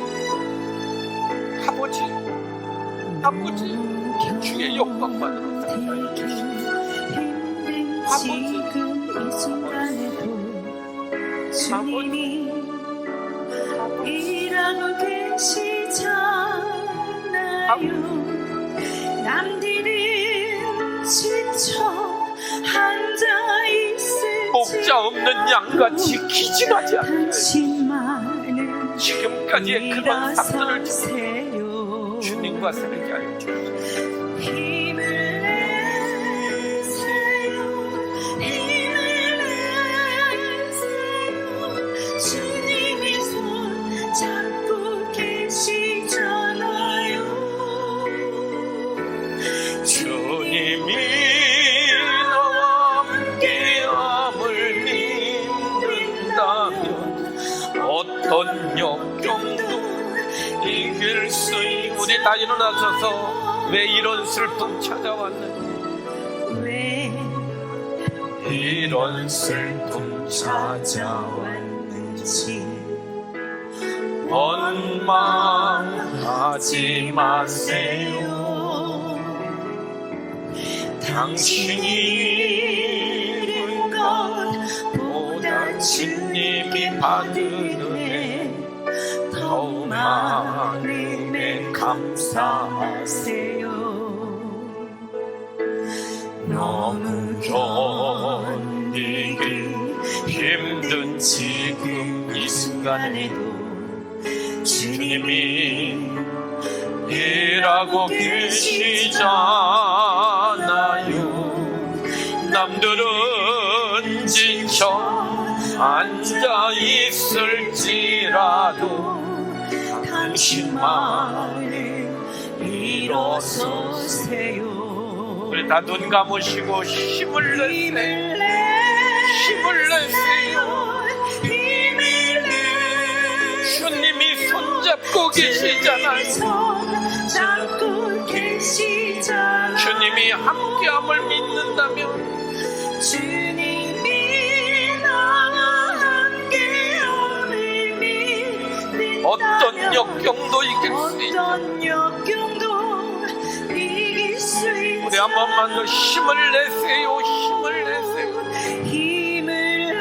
아버지 주의 영광만으로 사랑하여 주시고, 아버지 주님이 일하고 계시잖아요. 남들은 지쳐 앉아있을지 목자 없는 양같이 기진하지 않아요. 지금까지의 그런 삶들을 통해 주님과 살게 하여 주시옵소서. 힘을 내세요. 주님이 손 잡고 계시잖아요. 주님이 나와 함께함을 믿는다면 어떤 역경도 이길 수 있고. 우리 다 일어나셔서 왜 이런 슬픔 찾아왔는지, 왜 이런 슬픔 찾아왔는지 원망하지 마세요. 당신이 잃은 것보다 주님이 받은 은혜 더 많은 은혜 감사하세요. 너무 견디기 힘든 지금 이 순간에도 주님이 일하고 계시잖아요. 남들은 지쳐 앉아 있을지라도 당신만을 일어서세요. 우리 다 눈 감으시고 힘을 내세요. 힘을 내세요. 주님이 손잡고 계시잖아요. 주님이 함께함을 믿는다면, 주님이 나와 함께함을 믿는다면 어떤 역경도 이길 수 있다. 어떤 역경도 이길 수 있다. 우리 한 번만 더 힘을 내세요. 힘을 내세요. 힘을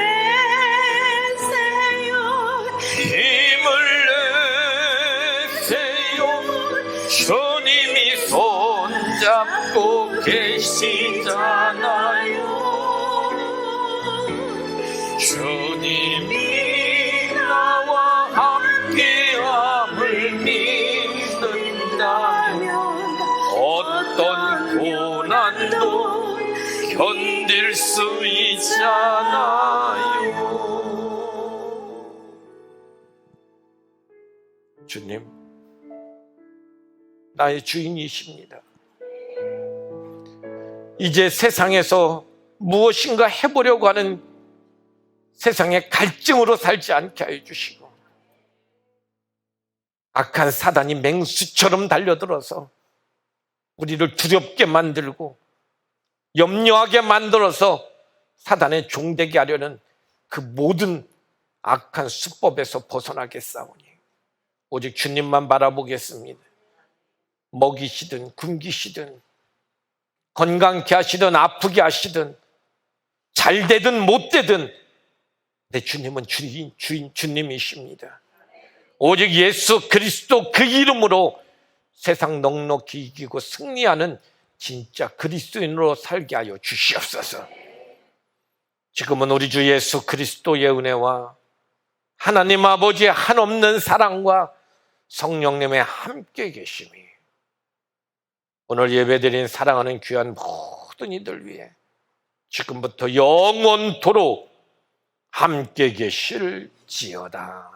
내세요. 힘을 내세요. 주님이 손잡고 계시잖아요. 있잖아요. 주님, 나의 주인이십니다. 이제 세상에서 무엇인가 해보려고 하는 세상의 갈증으로 살지 않게 해주시고, 악한 사단이 맹수처럼 달려들어서 우리를 두렵게 만들고 염려하게 만들어서 사단의 종되게 하려는 그 모든 악한 수법에서 벗어나겠사오니 오직 주님만 바라보겠습니다. 먹이시든 굶기시든 건강케 하시든 아프게 하시든 잘 되든 못 되든 내 주님은 주님이십니다. 오직 예수 그리스도 그 이름으로 세상 넉넉히 이기고 승리하는 진짜 그리스도인으로 살게 하여 주시옵소서. 지금은 우리 주 예수 그리스도의 은혜와 하나님 아버지의 한없는 사랑과 성령님의 함께 계심이 오늘 예배드린 사랑하는 귀한 모든 이들 위해 지금부터 영원토록 함께 계실지어다.